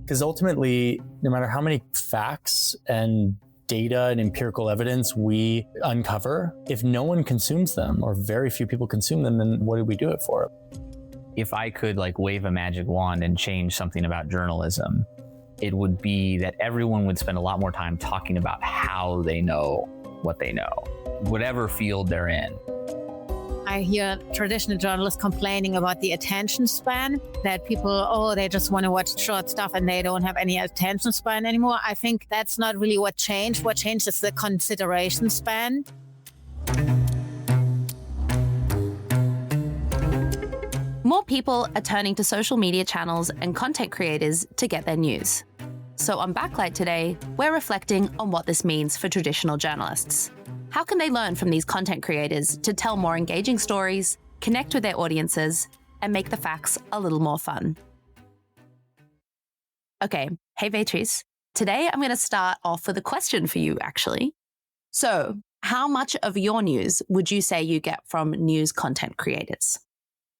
Because ultimately, no matter how many facts and data and empirical evidence we uncover, if no one consumes them or very few people consume them, then what do we do it for? If I could wave a magic wand and change something about journalism, it would be that everyone would spend a lot more time talking about how they know what they know, whatever field they're in. I hear traditional journalists complaining about the attention span, that people, they just want to watch short stuff and they don't have any attention span anymore. I think that's not really what changed. What changed is the consideration span. More people are turning to social media channels and content creators to get their news. So on Backlight today, we're reflecting on what this means for traditional journalists. How can they learn from these content creators to tell more engaging stories, connect with their audiences, and make the facts a little more fun? Okay, hey Beatriz. Today I'm going to start off with a question for you, actually. So, how much of your news would you say you get from news content creators?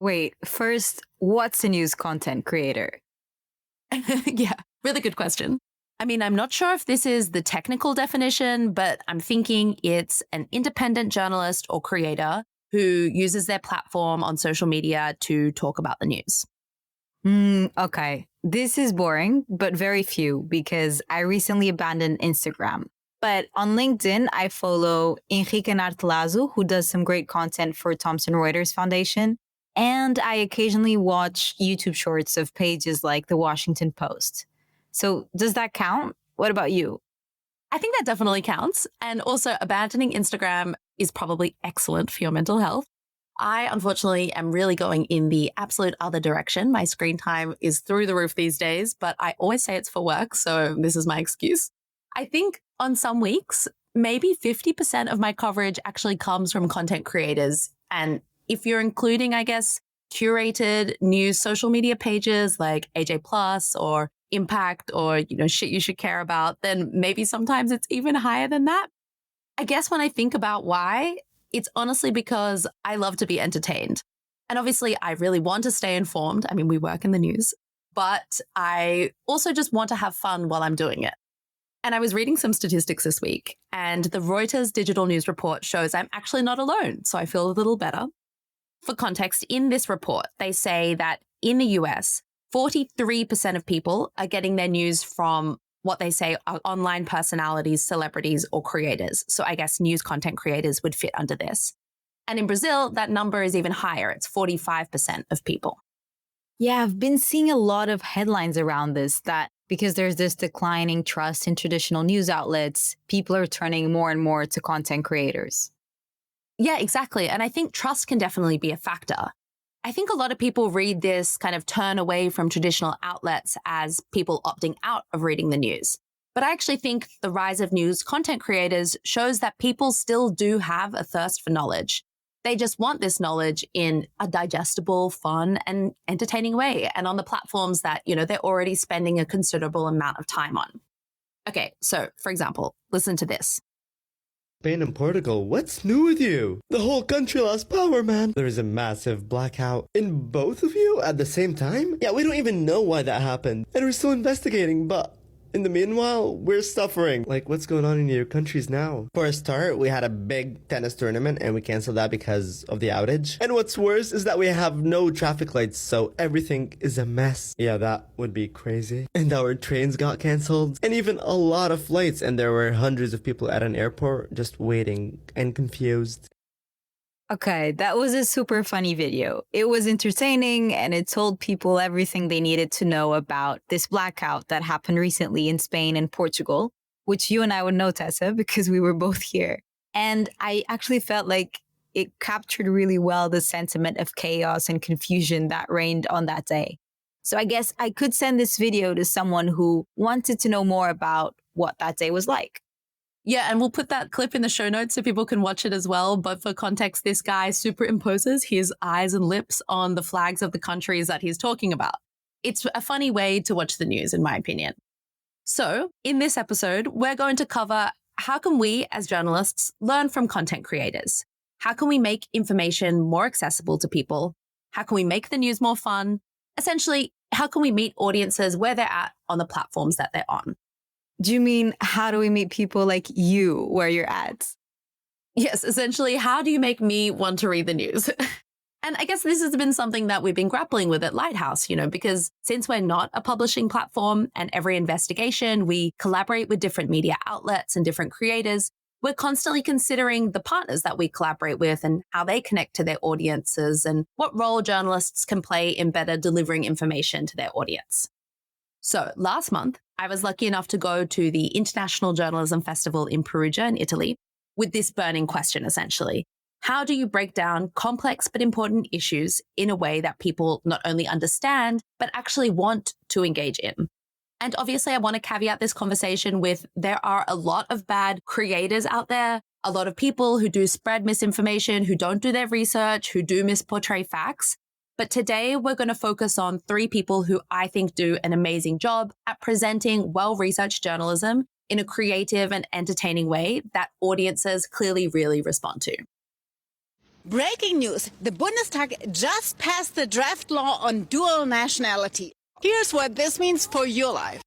Wait, first, what's a news content creator? Yeah, really good question. I mean, I'm not sure if this is the technical definition, but I'm thinking it's an independent journalist or creator who uses their platform on social media to talk about the news. Okay, this is boring, but very few because I recently abandoned Instagram. But on LinkedIn, I follow Henrique Nartelazo, who does some great content for Thomson Reuters Foundation. And I occasionally watch YouTube shorts of pages like the Washington Post. So does that count? What about you? I think that definitely counts. And also abandoning Instagram is probably excellent for your mental health. I, unfortunately, am really going in the absolute other direction. My screen time is through the roof these days, but I always say it's for work, so this is my excuse. I think on some weeks, maybe 50% of my coverage actually comes from content creators. And if you're including, I guess, curated news social media pages like AJ Plus or Impact or, shit you should care about, then maybe sometimes it's even higher than that. I guess when I think about why, it's honestly because I love to be entertained. And obviously, I really want to stay informed. I mean, we work in the news, but I also just want to have fun while I'm doing it. And I was reading some statistics this week, and the Reuters digital news report shows I'm actually not alone, so I feel a little better. For context, in this report, they say that in the US, 43% of people are getting their news from what they say are online personalities, celebrities, or creators. So I guess news content creators would fit under this. And in Brazil, that number is even higher. It's 45% of people. Yeah, I've been seeing a lot of headlines around this, that because there's this declining trust in traditional news outlets, people are turning more and more to content creators. Yeah, exactly. And I think trust can definitely be a factor. I think a lot of people read this kind of turn away from traditional outlets as people opting out of reading the news. But I actually think the rise of news content creators shows that people still do have a thirst for knowledge. They just want this knowledge in a digestible, fun, and entertaining way, and on the platforms that, they're already spending a considerable amount of time on. Okay, so for example, listen to this. Spain and Portugal, what's new with you? The whole country lost power, man. There's a massive blackout in both of you at the same time? Yeah, we don't even know why that happened, and we're still investigating, but in the meanwhile, we're suffering. Like, what's going on in your countries now? For a start, we had a big tennis tournament and we canceled that because of the outage. And what's worse is that we have no traffic lights, so everything is a mess. Yeah, that would be crazy. And our trains got canceled, and even a lot of flights, and there were hundreds of people at an airport just waiting and confused. Okay, that was a super funny video. It was entertaining and it told people everything they needed to know about this blackout that happened recently in Spain and Portugal, which you and I would know, Tessa, because we were both here. And I actually felt like it captured really well the sentiment of chaos and confusion that reigned on that day. So I guess I could send this video to someone who wanted to know more about what that day was like. Yeah, and we'll put that clip in the show notes so people can watch it as well. But for context, this guy superimposes his eyes and lips on the flags of the countries that he's talking about. It's a funny way to watch the news, in my opinion. So in this episode, we're going to cover how can we as journalists learn from content creators? How can we make information more accessible to people? How can we make the news more fun? Essentially, how can we meet audiences where they're at on the platforms that they're on? Do you mean, how do we meet people like you where you're at? Yes, essentially, how do you make me want to read the news? And I guess this has been something that we've been grappling with at Lighthouse, because since we're not a publishing platform and every investigation, we collaborate with different media outlets and different creators, we're constantly considering the partners that we collaborate with and how they connect to their audiences and what role journalists can play in better delivering information to their audience. So last month, I was lucky enough to go to the International Journalism Festival in Perugia in Italy with this burning question, essentially. How do you break down complex but important issues in a way that people not only understand, but actually want to engage in? And obviously, I want to caveat this conversation with there are a lot of bad creators out there, a lot of people who do spread misinformation, who don't do their research, who do misportray facts. But today, we're going to focus on 3 people who I think do an amazing job at presenting well-researched journalism in a creative and entertaining way that audiences clearly really respond to. Breaking news. The Bundestag just passed the draft law on dual nationality. Here's what this means for your life.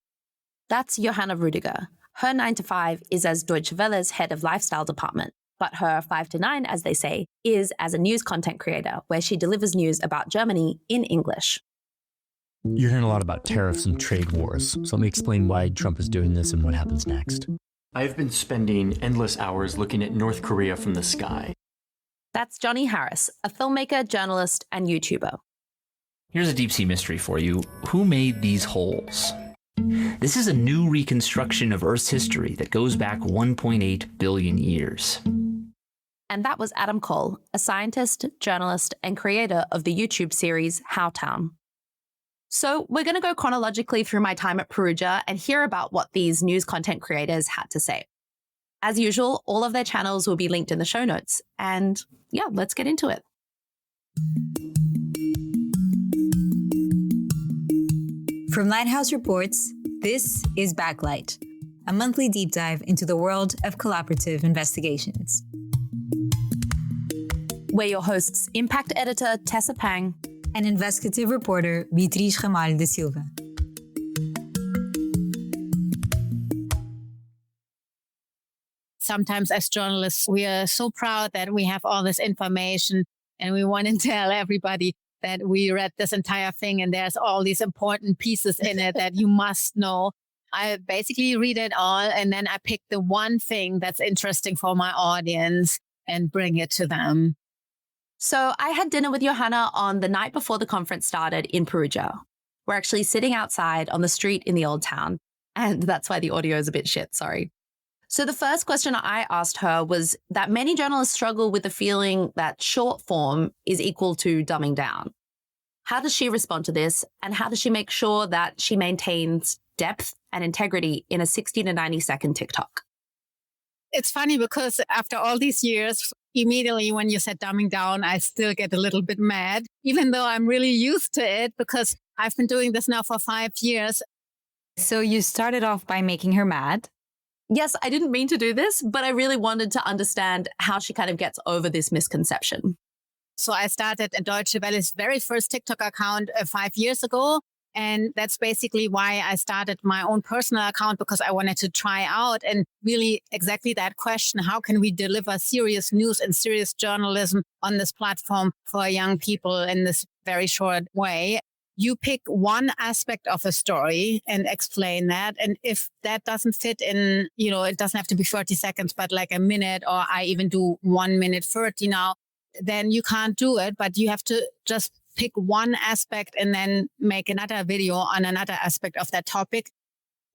That's Johanna Rüdiger. Her 9 to 5 is as Deutsche Welle's head of lifestyle department, but her 5 to 9, as they say, is as a news content creator, where she delivers news about Germany in English. You're hearing a lot about tariffs and trade wars, so let me explain why Trump is doing this and what happens next. I've been spending endless hours looking at North Korea from the sky. That's Johnny Harris, a filmmaker, journalist, and YouTuber. Here's a deep sea mystery for you. Who made these holes? This is a new reconstruction of Earth's history that goes back 1.8 billion years. And that was Adam Cole, a scientist, journalist, and creator of the YouTube series Howtown. So we're going to go chronologically through my time at Perugia and hear about what these news content creators had to say. As usual, all of their channels will be linked in the show notes. And yeah, let's get into it. From Lighthouse Reports, this is Backlight, a monthly deep dive into the world of collaborative investigations. We're your hosts, impact editor Tessa Pang and investigative reporter Beatriz Ramalho de Silva. Sometimes as journalists, we are so proud that we have all this information and we want to tell everybody that we read this entire thing and there's all these important pieces in it that you must know. I basically read it all and then I pick the one thing that's interesting for my audience and bring it to them. So I had dinner with Johanna on the night before the conference started in Perugia. We're actually sitting outside on the street in the old town. And that's why the audio is a bit shit, sorry. So the first question I asked her was that many journalists struggle with the feeling that short form is equal to dumbing down. How does she respond to this? And how does she make sure that she maintains depth and integrity in a 60 to 90 second TikTok? It's funny because after all these years, immediately when you said dumbing down, I still get a little bit mad, even though I'm really used to it because I've been doing this now for 5 years. So you started off by making her mad. Yes, I didn't mean to do this, but I really wanted to understand how she kind of gets over this misconception. So I started a Deutsche Welle's very first TikTok account 5 years ago. And that's basically why I started my own personal account, because I wanted to try out and really exactly that question. How can we deliver serious news and serious journalism on this platform for young people in this very short way? You pick one aspect of a story and explain that. And if that doesn't fit in, it doesn't have to be 30 seconds, but like a minute, or I even do 1 minute 30 now, then you can't do it. But you have to just pick one aspect and then make another video on another aspect of that topic.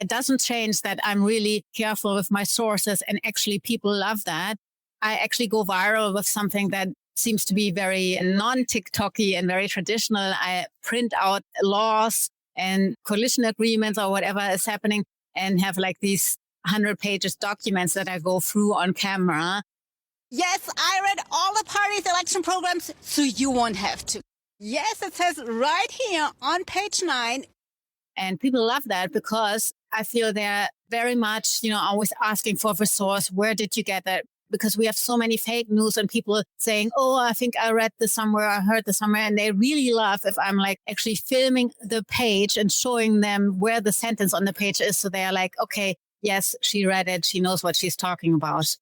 It doesn't change that I'm really careful with my sources and actually people love that. I actually go viral with something that seems to be very non-TikToky and very traditional. I print out laws and coalition agreements or whatever is happening and have like these 100 pages documents that I go through on camera. Yes, I read all the parties' election programs, so you won't have to. Yes, it says right here on page 9. And people love that because I feel they're very much, always asking for the source. Where did you get that? because we have so many fake news and people saying, oh, I think I read this somewhere, I heard this somewhere. And they really love if I'm like actually filming the page and showing them where the sentence on the page is. So they're like, okay, yes, she read it. She knows what she's talking about.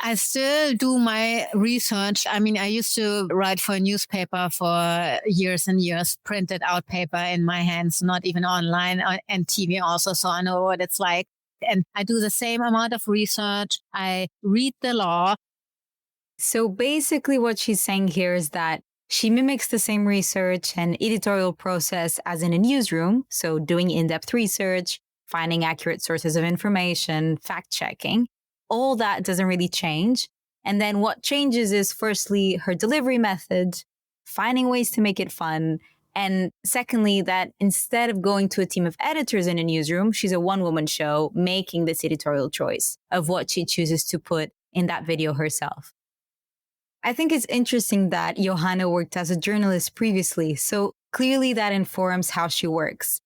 I still do my research. I mean, I used to write for a newspaper for years and years, printed out paper in my hands, not even online, and TV also. So I know what it's like. And I do the same amount of research. I read the law. So basically what she's saying here is that she mimics the same research and editorial process as in a newsroom. So doing in-depth research, finding accurate sources of information, fact-checking. All that doesn't really change. And then what changes is firstly, her delivery method, finding ways to make it fun. And secondly, that instead of going to a team of editors in a newsroom, she's a one-woman show making this editorial choice of what she chooses to put in that video herself. I think it's interesting that Johanna worked as a journalist previously, so clearly that informs how she works.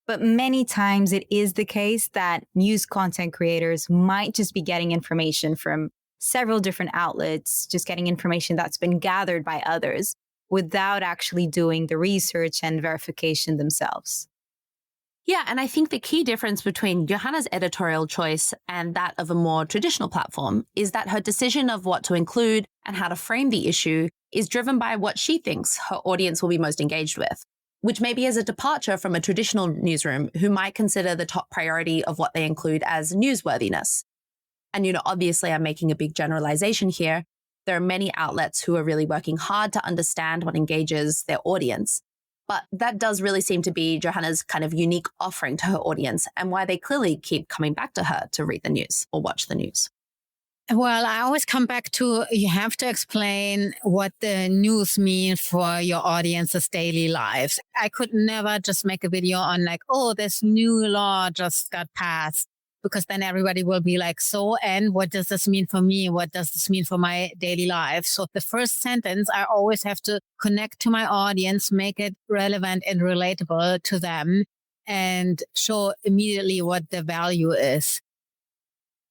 But many times it is the case that news content creators might just be getting information from several different outlets, just getting information that's been gathered by others without actually doing the research and verification themselves. Yeah, and I think the key difference between Johanna's editorial choice and that of a more traditional platform is that her decision of what to include and how to frame the issue is driven by what she thinks her audience will be most engaged with, which maybe is a departure from a traditional newsroom who might consider the top priority of what they include as newsworthiness. And, obviously I'm making a big generalization here. There are many outlets who are really working hard to understand what engages their audience. But that does really seem to be Johanna's kind of unique offering to her audience and why they clearly keep coming back to her to read the news or watch the news. Well, I always come back to you have to explain what the news means for your audience's daily lives. I could never just make a video on like, oh, this new law just got passed, because then everybody will be like, so, and what does this mean for me? What does this mean for my daily life? So the first sentence, I always have to connect to my audience, make it relevant and relatable to them, and show immediately what the value is.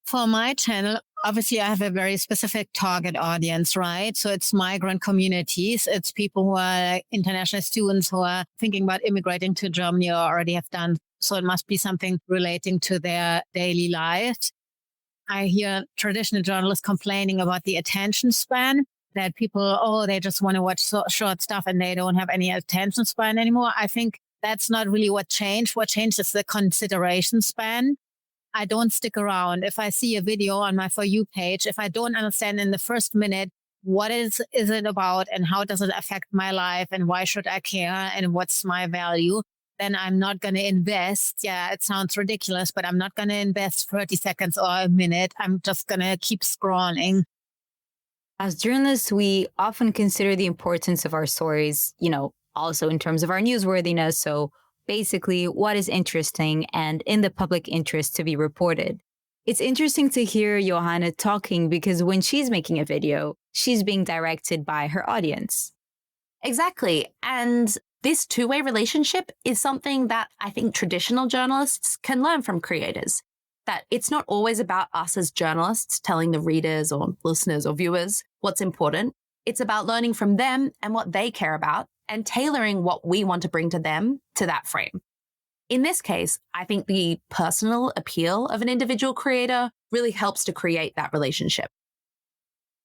For my channel, obviously I have a very specific target audience, right? So it's migrant communities. It's people who are international students who are thinking about immigrating to Germany or already have done. So it must be something relating to their daily lives. I hear traditional journalists complaining about the attention span, that people, they just want to watch short stuff and they don't have any attention span anymore. I think that's not really what changed. What changed is the consideration span. I don't stick around. If I see a video on my For You page, if I don't understand in the first minute, what is it about and how does it affect my life and why should I care and what's my value, then I'm not going to invest. Yeah, it sounds ridiculous, but I'm not going to invest 30 seconds or a minute. I'm just going to keep scrolling. As journalists, we often consider the importance of our stories, also in terms of our newsworthiness. So basically what is interesting and in the public interest to be reported. It's interesting to hear Johanna talking because when she's making a video, she's being directed by her audience. Exactly. And this two-way relationship is something that I think traditional journalists can learn from creators. That it's not always about us as journalists telling the readers or listeners or viewers what's important. It's about learning from them and what they care about and tailoring what we want to bring to them to that frame. In this case, I think the personal appeal of an individual creator really helps to create that relationship.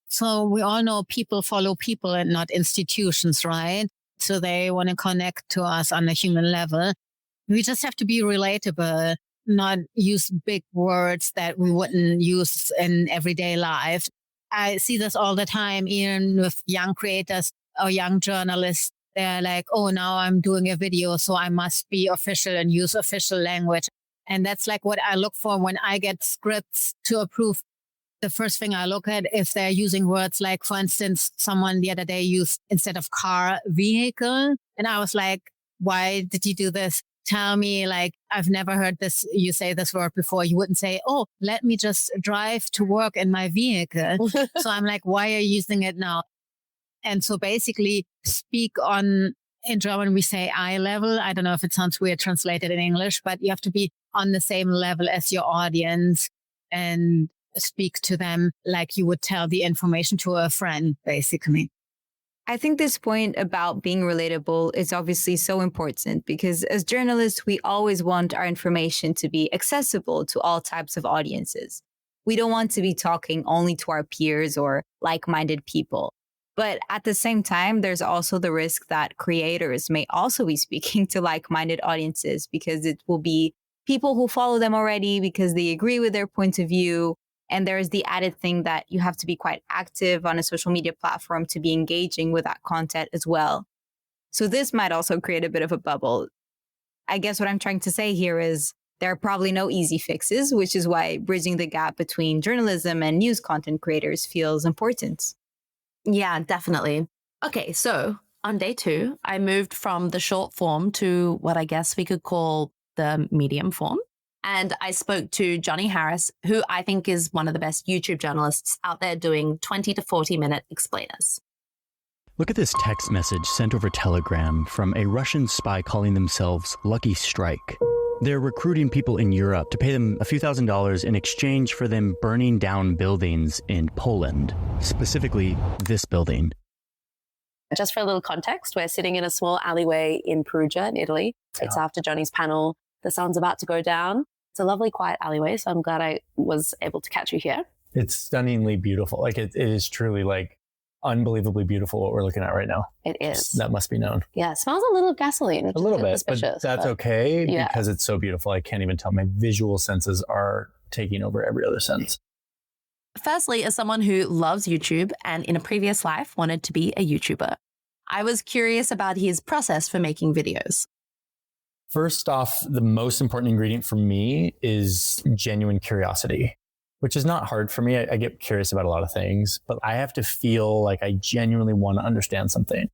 So we all know people follow people and not institutions, right? So they want to connect to us on a human level. We just have to be relatable, not use big words that we wouldn't use in everyday life. I see this all the time, even with young creators or young journalists. They're like, oh, now I'm doing a video, so I must be official and use official language. And that's like what I look for when I get scripts to approve. The first thing I look at is they're using words like, for instance, someone the other day used instead of car, vehicle. And I was like, why did you do this? Tell me, like, I've never heard this. You say this word before. You wouldn't say, oh, let me just drive to work in my vehicle. So I'm like, why are you using it now? And so basically speak on, in German, we say eye level. I don't know if it sounds weird translated in English, but you have to be on the same level as your audience and speak to them like you would tell the information to a friend, basically. I think this point about being relatable is obviously so important because as journalists, we always want our information to be accessible to all types of audiences. We don't want to be talking only to our peers or like-minded people. But at the same time, there's also the risk that creators may also be speaking to like-minded audiences because it will be people who follow them already because they agree with their point of view. And there's the added thing that you have to be quite active on a social media platform to be engaging with that content as well. So this might also create a bit of a bubble. I guess what I'm trying to say here is there are probably no easy fixes, which is why bridging the gap between journalism and news content creators feels important. Yeah, definitely. Okay, so on day 2, I moved from the short form to what I guess we could call the medium form. And I spoke to Johnny Harris, who I think is one of the best YouTube journalists out there doing 20 to 40-minute explainers. Look at this text message sent over Telegram from a Russian spy calling themselves Lucky Strike. They're recruiting people in Europe to pay them a few $1,000s in exchange for them burning down buildings in Poland, specifically this building. Just for a little context, we're sitting in a small alleyway in Perugia in Italy. It's after Johnny's panel. The sun's about to go down. It's a lovely, quiet alleyway, so I'm glad I was able to catch you here. It's stunningly beautiful. Like it is truly like unbelievably beautiful what we're looking at right now. It is. That must be known. Yeah, it smells a little gasoline. A little bit, but that's okay because it's so beautiful. I can't even tell. My visual senses are taking over every other sense. Firstly, as someone who loves YouTube and in a previous life wanted to be a YouTuber, I was curious about his process for making videos. First off, the most important ingredient for me is genuine curiosity, which is not hard for me. I get curious about a lot of things, but I have to feel like I genuinely want to understand something.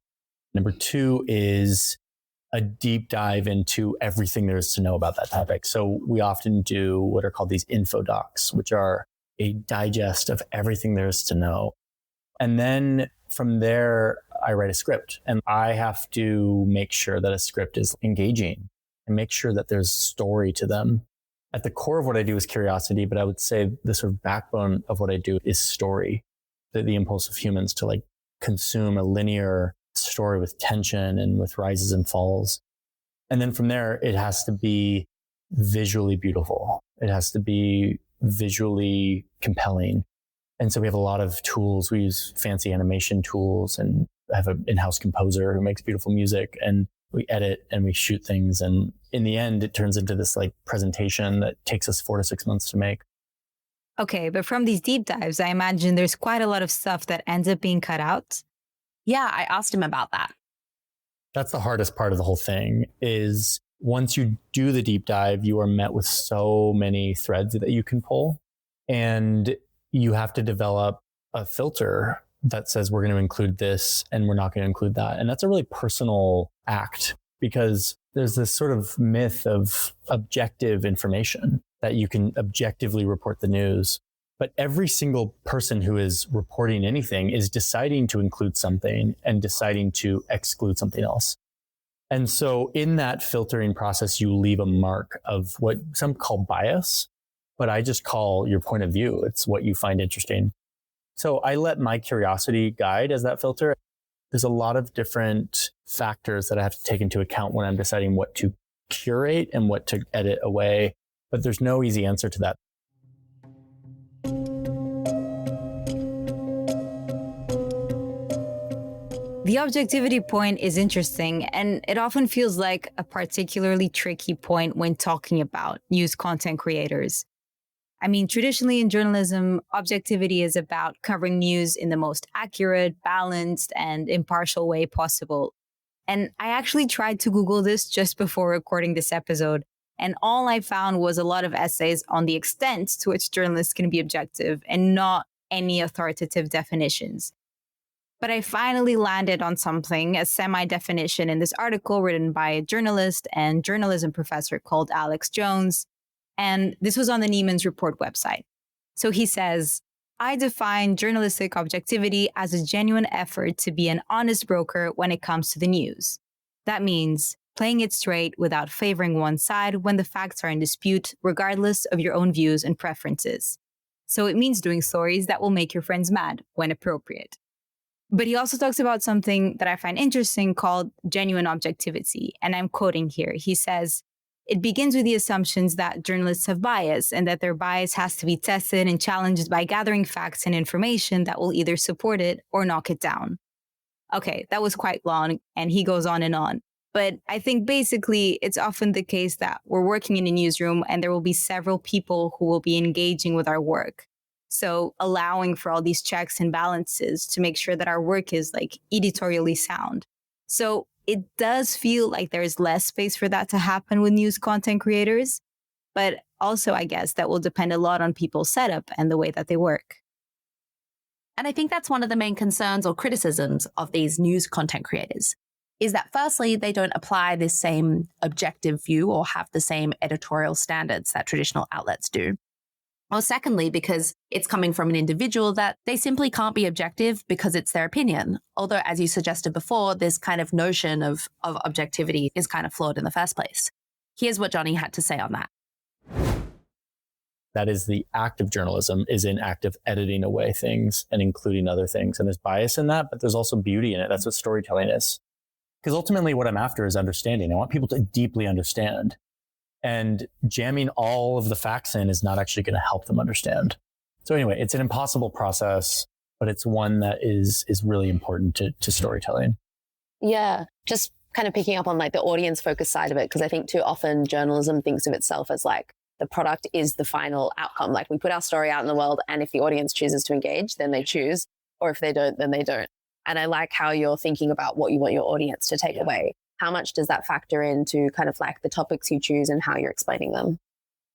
Number 2 is a deep dive into everything there is to know about that topic. So we often do what are called these info docs, which are a digest of everything there is to know. And then from there, I write a script, and I have to make sure that a script is engaging and make sure that there's story to them. At the core of what I do is curiosity, but I would say the sort of backbone of what I do is story. The impulse of humans to like consume a linear story with tension and with rises and falls. And then from there, it has to be visually beautiful. It has to be visually compelling. And so we have a lot of tools. We use fancy animation tools, and I have an in-house composer who makes beautiful music, and we edit and we shoot things. And in the end, it turns into this like presentation that takes us 4 to 6 months to make. Okay, but from these deep dives, I imagine there's quite a lot of stuff that ends up being cut out. Yeah, I asked him about that. That's the hardest part of the whole thing is once you do the deep dive, you are met with so many threads that you can pull. And you have to develop a filter that says we're going to include this and we're not going to include that. And that's a really personal act because there's this sort of myth of objective information that you can objectively report the news. But every single person who is reporting anything is deciding to include something and deciding to exclude something else. And so in that filtering process, you leave a mark of what some call bias, but I just call your point of view. It's what you find interesting. So I let my curiosity guide as that filter. There's a lot of different factors that I have to take into account when I'm deciding what to curate and what to edit away, but there's no easy answer to that. The objectivity point is interesting, and it often feels like a particularly tricky point when talking about news content creators. I mean, traditionally in journalism, objectivity is about covering news in the most accurate, balanced, and impartial way possible. And I actually tried to Google this just before recording this episode, and all I found was a lot of essays on the extent to which journalists can be objective and not any authoritative definitions. But I finally landed on something, a semi-definition in this article written by a journalist and journalism professor called Alex Jones. And this was on the Neiman's Report website. So he says, I define journalistic objectivity as a genuine effort to be an honest broker when it comes to the news. That means playing it straight without favoring one side when the facts are in dispute, regardless of your own views and preferences. So it means doing stories that will make your friends mad when appropriate. But he also talks about something that I find interesting called genuine objectivity. And I'm quoting here. He says, it begins with the assumptions that journalists have bias and that their bias has to be tested and challenged by gathering facts and information that will either support it or knock it down. Okay, that was quite long, and he goes on and on. But I think basically it's often the case that we're working in a newsroom and there will be several people who will be engaging with our work. So allowing for all these checks and balances to make sure that our work is like editorially sound. So it does feel like there's less space for that to happen with news content creators. But also, I guess that will depend a lot on people's setup and the way that they work. And I think that's one of the main concerns or criticisms of these news content creators, is that firstly, they don't apply this same objective view or have the same editorial standards that traditional outlets do. Or secondly, because it's coming from an individual that they simply can't be objective because it's their opinion. Although, as you suggested before, this kind of notion of objectivity is kind of flawed in the first place. Here's what Johnny had to say on that. That is the act of journalism, is in act of editing away things and including other things. And there's bias in that, but there's also beauty in it. That's what storytelling is. Because ultimately what I'm after is understanding. I want people to deeply understand. And jamming all of the facts in is not actually going to help them understand. So anyway, it's an impossible process, but it's one that is really important to storytelling. Yeah, just kind of picking up on like the audience focused side of it, because I think too often journalism thinks of itself as like the product is the final outcome. Like we put our story out in the world, and if the audience chooses to engage, then they choose, or if they don't, then they don't. And I like how you're thinking about what you want your audience to take away. How much does that factor into kind of like the topics you choose and how you're explaining them?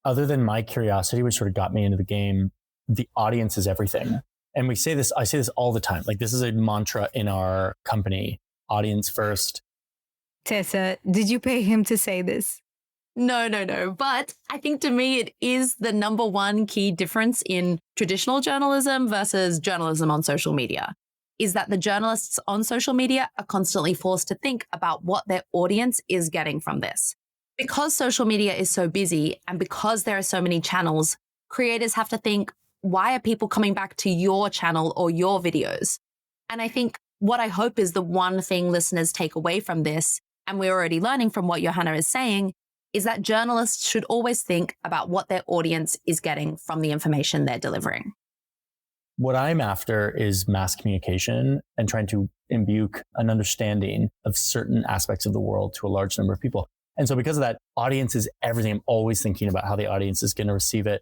Other than my curiosity, which sort of got me into the game, the audience is everything. And I say this all the time. Like this is a mantra in our company, audience first. Tessa, did you pay him to say this? No. But I think to me, it is the number one key difference in traditional journalism versus journalism on social media, is that the journalists on social media are constantly forced to think about what their audience is getting from this. Because social media is so busy and because there are so many channels, creators have to think, why are people coming back to your channel or your videos? And I think what I hope is the one thing listeners take away from this, and we're already learning from what Johanna is saying, is that journalists should always think about what their audience is getting from the information they're delivering. What I'm after is mass communication and trying to imbue an understanding of certain aspects of the world to a large number of people. And so because of that, audience is everything. I'm always thinking about how the audience is going to receive it.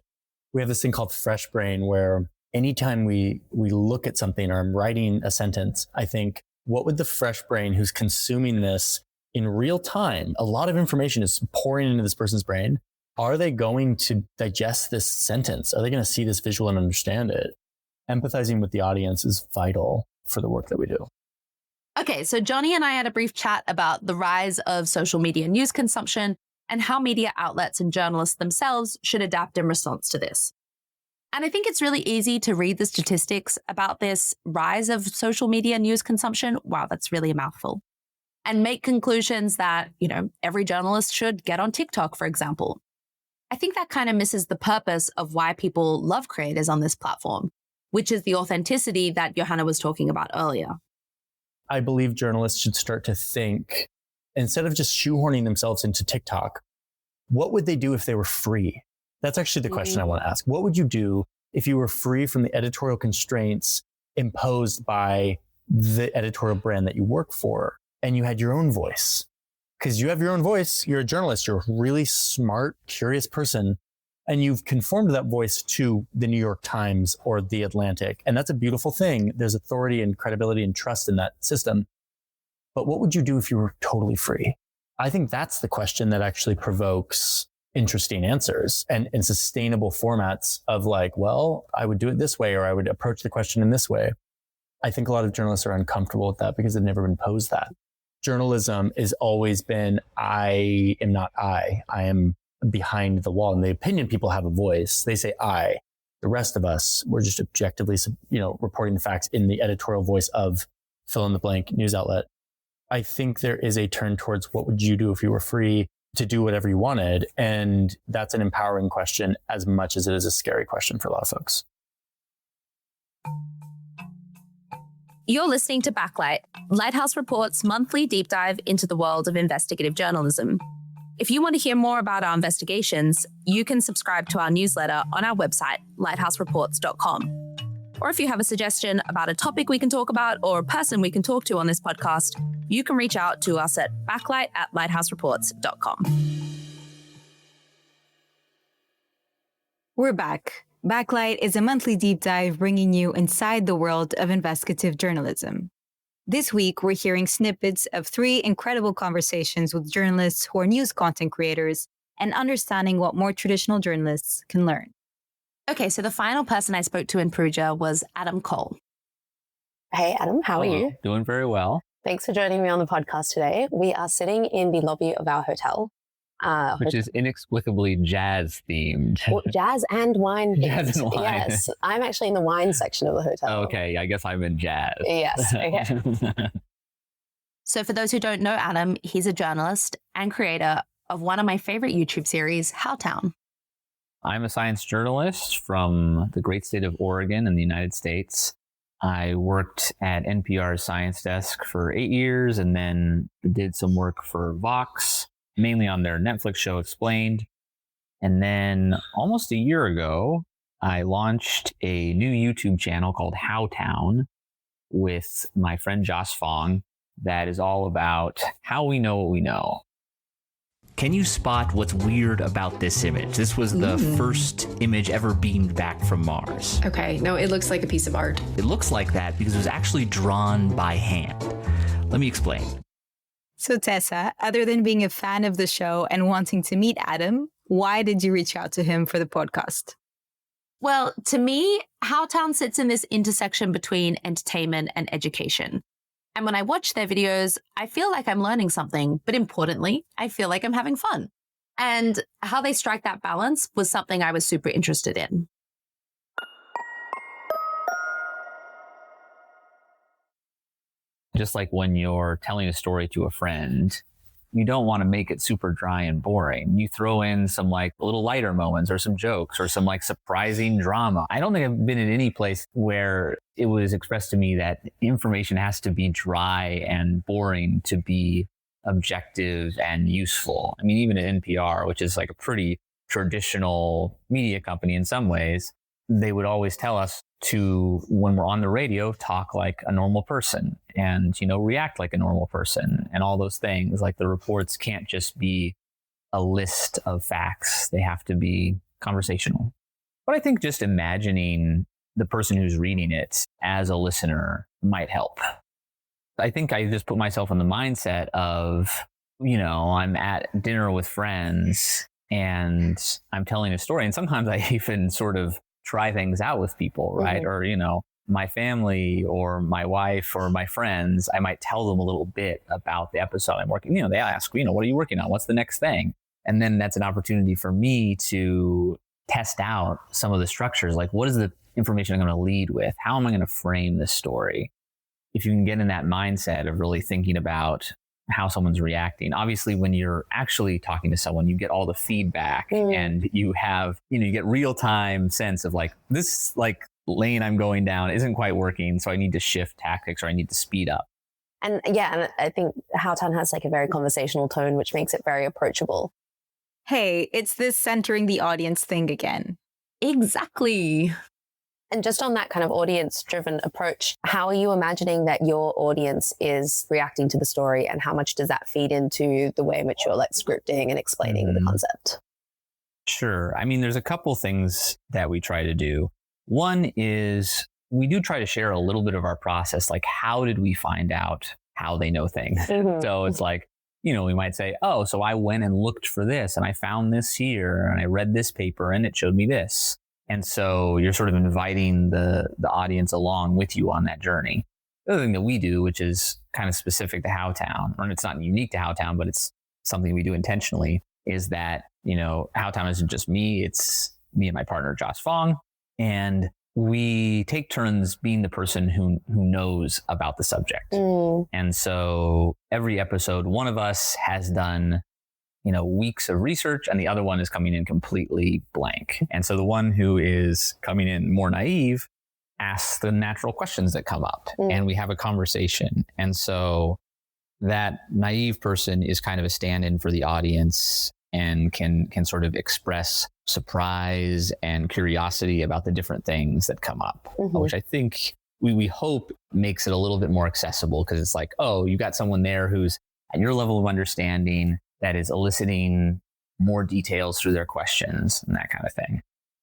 We have this thing called fresh brain, where anytime we look at something or I'm writing a sentence, I think, what would the fresh brain who's consuming this in real time, a lot of information is pouring into this person's brain. Are they going to digest this sentence? Are they going to see this visual and understand it? Empathizing with the audience is vital for the work that we do. Okay, so Johnny and I had a brief chat about the rise of social media news consumption and how media outlets and journalists themselves should adapt in response to this. And I think it's really easy to read the statistics about this rise of social media news consumption. Wow, that's really a mouthful. And make conclusions that, every journalist should get on TikTok, for example. I think that kind of misses the purpose of why people love creators on this platform, which is the authenticity that Johanna was talking about earlier. I believe journalists should start to think, instead of just shoehorning themselves into TikTok, what would they do if they were free? That's actually the question I want to ask. What would you do if you were free from the editorial constraints imposed by the editorial brand that you work for and you had your own voice? Because you have your own voice, you're a journalist, you're a really smart, curious person, and you've conformed that voice to the New York Times or the Atlantic. And that's a beautiful thing. There's authority and credibility and trust in that system. But what would you do if you were totally free? I think that's the question that actually provokes interesting answers and sustainable formats of like, well, I would do it this way, or I would approach the question in this way. I think a lot of journalists are uncomfortable with that because they've never been posed that. Journalism has always been, I am not I am behind the wall. And the opinion people have a voice. They say I. The rest of us, we're just objectively, reporting the facts in the editorial voice of fill in the blank news outlet. I think there is a turn towards what would you do if you were free to do whatever you wanted? And that's an empowering question as much as it is a scary question for a lot of folks. You're listening to Backlight, Lighthouse Report's monthly deep dive into the world of investigative journalism. If you want to hear more about our investigations, you can subscribe to our newsletter on our website, lighthousereports.com. Or if you have a suggestion about a topic we can talk about or a person we can talk to on this podcast, you can reach out to us at backlight@lighthousereports.com. We're back. Backlight is a monthly deep dive bringing you inside the world of investigative journalism. This week, we're hearing snippets of 3 incredible conversations with journalists who are news content creators and understanding what more traditional journalists can learn. Okay, so the final person I spoke to in Perugia was Adam Cole. Hey, Adam, how are you? Doing very well. Thanks for joining me on the podcast today. We are sitting in the lobby of our hotel. Which is inexplicably jazz themed. Well, jazz and wine. Jazz and wine. Yes, I'm actually in the wine section of the hotel. Okay, I guess I'm in jazz. Yes, okay. So for those who don't know Adam, he's a journalist and creator of one of my favorite YouTube series, Howtown. I'm a science journalist from the great state of Oregon in the United States. I worked at NPR's science desk for 8 years and then did some work for Vox, mainly on their Netflix show Explained. And then almost a year ago, I launched a new YouTube channel called Howtown with my friend Joss Fong that is all about how we know what we know. Can you spot what's weird about this image? This was the first image ever beamed back from Mars. Okay, no, it looks like a piece of art. It looks like that because it was actually drawn by hand. Let me explain. So Tessa, other than being a fan of the show and wanting to meet Adam, why did you reach out to him for the podcast? Well, to me, Howtown sits in this intersection between entertainment and education. And when I watch their videos, I feel like I'm learning something, but importantly, I feel like I'm having fun. And how they strike that balance was something I was super interested in. Just like when you're telling a story to a friend, you don't want to make it super dry and boring. You throw in some like little lighter moments or some jokes or some like surprising drama. I don't think I've been in any place where it was expressed to me that information has to be dry and boring to be objective and useful. I mean, even at NPR, which is like a pretty traditional media company in some ways, they would always tell us to, when we're on the radio, talk like a normal person and, you know, react like a normal person and all those things. Like the reports can't just be a list of facts. They have to be conversational. But I think just imagining the person who's reading it as a listener might help. I think I just put myself in the mindset of, you know, I'm at dinner with friends and I'm telling a story. And sometimes I even sort of try things out with people, right? Mm-hmm. Or, you know, my family or my wife or my friends, I might tell them a little bit about the episode I'm working. You know, they ask, you know, what are you working on? What's the next thing? And then that's an opportunity for me to test out some of the structures. Like, what is the information I'm going to lead with? How am I going to frame this story? If you can get in that mindset of really thinking about how someone's reacting. Obviously, when you're actually talking to someone, you get all the feedback and you have, you know, you get real time sense of like, this like lane I'm going down isn't quite working. So I need to shift tactics or I need to speed up. And yeah, and I think Howtown has like a very conversational tone, which makes it very approachable. Hey, it's this centering the audience thing again. Exactly. And just on that kind of audience-driven approach, how are you imagining that your audience is reacting to the story, and how much does that feed into the way in which you're like scripting and explaining the concept? Sure. I mean, there's a couple things that we try to do. One is we do try to share a little bit of our process, like how did we find out how they know things? Mm-hmm. So it's like, you know, we might say, oh, so I went and looked for this and I found this here and I read this paper and it showed me this. And so you're sort of inviting the audience along with you on that journey. The other thing that we do, which is kind of specific to Howtown, or it's not unique to Howtown, but it's something we do intentionally, is that, you know, Howtown isn't just me, it's me and my partner, Joss Fong. And we take turns being the person who knows about the subject. And so every episode, one of us has done, you know, weeks of research and the other one is coming in completely blank. And so the one who is coming in more naive asks the natural questions that come up and we have a conversation. And so that naive person is kind of a stand-in for the audience and can sort of express surprise and curiosity about the different things that come up, which I think we hope makes it a little bit more accessible, because it's like, oh, you got someone there who's at your level of understanding that is eliciting more details through their questions and that kind of thing.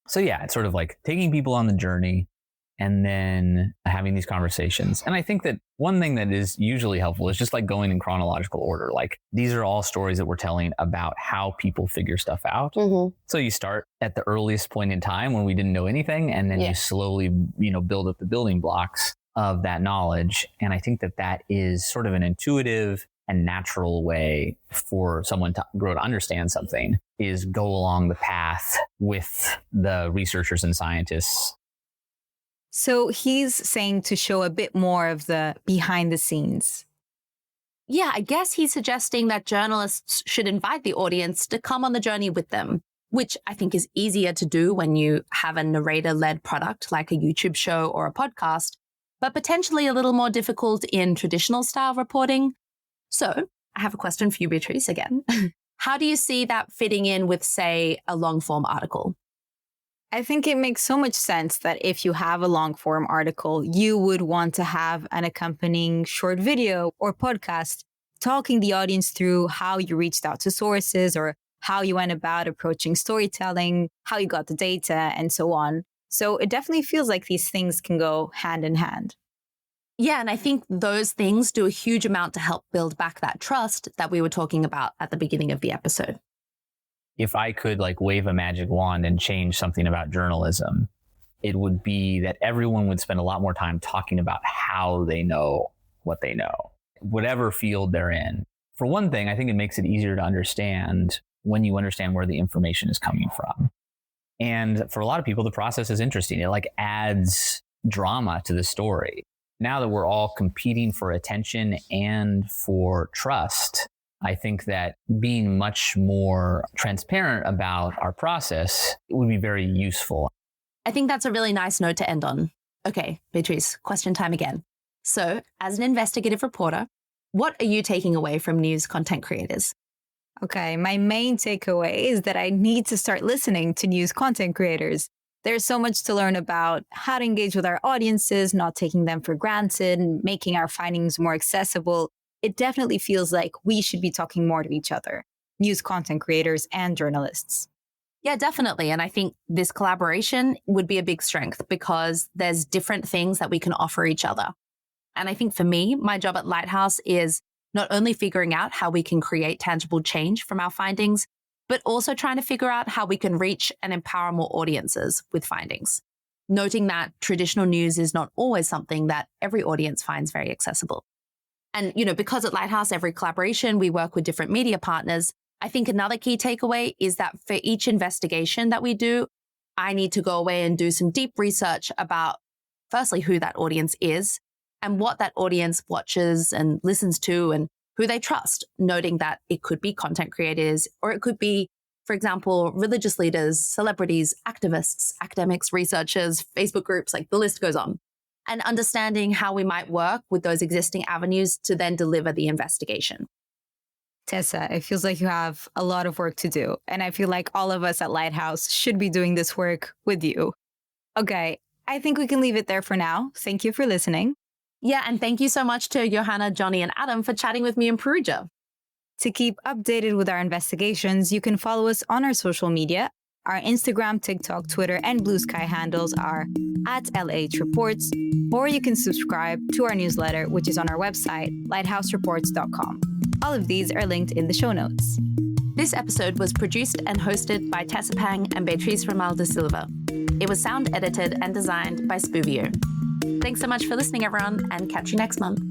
So yeah, it's sort of like taking people on the journey and then having these conversations. And I think that one thing that is usually helpful is just like going in chronological order. Like, these are all stories that we're telling about how people figure stuff out. So you start at the earliest point in time when we didn't know anything, and then you slowly, build up the building blocks of that knowledge. And I think that that is sort of an intuitive and natural way for someone to grow to understand something, is go along the path with the researchers and scientists. So he's saying to show a bit more of the behind the scenes. Yeah, I guess he's suggesting that journalists should invite the audience to come on the journey with them, which I think is easier to do when you have a narrator-led product like a YouTube show or a podcast, but potentially a little more difficult in traditional style reporting. So I have a question for you, Beatriz, again. How do you see that fitting in with, say, a long-form article? I think it makes so much sense that if you have a long form article, you would want to have an accompanying short video or podcast talking the audience through how you reached out to sources, or how you went about approaching storytelling, how you got the data, and so on. So it definitely feels like these things can go hand in hand. Yeah, and I think those things do a huge amount to help build back that trust that we were talking about at the beginning of the episode. If I could like wave a magic wand and change something about journalism, it would be that everyone would spend a lot more time talking about how they know what they know, whatever field they're in. For one thing, I think it makes it easier to understand when you understand where the information is coming from. And for a lot of people, the process is interesting. It like adds drama to the story. Now that we're all competing for attention and for trust, I think that being much more transparent about our process would be very useful. I think that's a really nice note to end on. Okay, Beatriz, question time again. So, as an investigative reporter, what are you taking away from news content creators? Okay, my main takeaway is that I need to start listening to news content creators. There's so much to learn about how to engage with our audiences, not taking them for granted, making our findings more accessible. It definitely feels like we should be talking more to each other, news content creators and journalists. Yeah, definitely. And I think this collaboration would be a big strength because there's different things that we can offer each other. And I think for me, my job at Lighthouse is not only figuring out how we can create tangible change from our findings, but also trying to figure out how we can reach and empower more audiences with findings. Noting that traditional news is not always something that every audience finds very accessible. And, because at Lighthouse, every collaboration, we work with different media partners. I think another key takeaway is that for each investigation that we do, I need to go away and do some deep research about, firstly, who that audience is and what that audience watches and listens to and who they trust, noting that it could be content creators, or it could be, for example, religious leaders, celebrities, activists, academics, researchers, Facebook groups, like the list goes on. And understanding how we might work with those existing avenues to then deliver the investigation. Tessa, it feels like you have a lot of work to do. And I feel like all of us at Lighthouse should be doing this work with you. Okay, I think we can leave it there for now. Thank you for listening. Yeah, and thank you so much to Johanna, Johnny, and Adam for chatting with me in Perugia. To keep updated with our investigations, you can follow us on our social media. Our Instagram, TikTok, Twitter, and Blue Sky handles are @LH Reports, or you can subscribe to our newsletter, which is on our website, lighthousereports.com. All of these are linked in the show notes. This episode was produced and hosted by Tessa Pang and Beatriz Ramalho Silva. It was sound edited and designed by Spoovio. Thanks so much for listening, everyone, and catch you next month.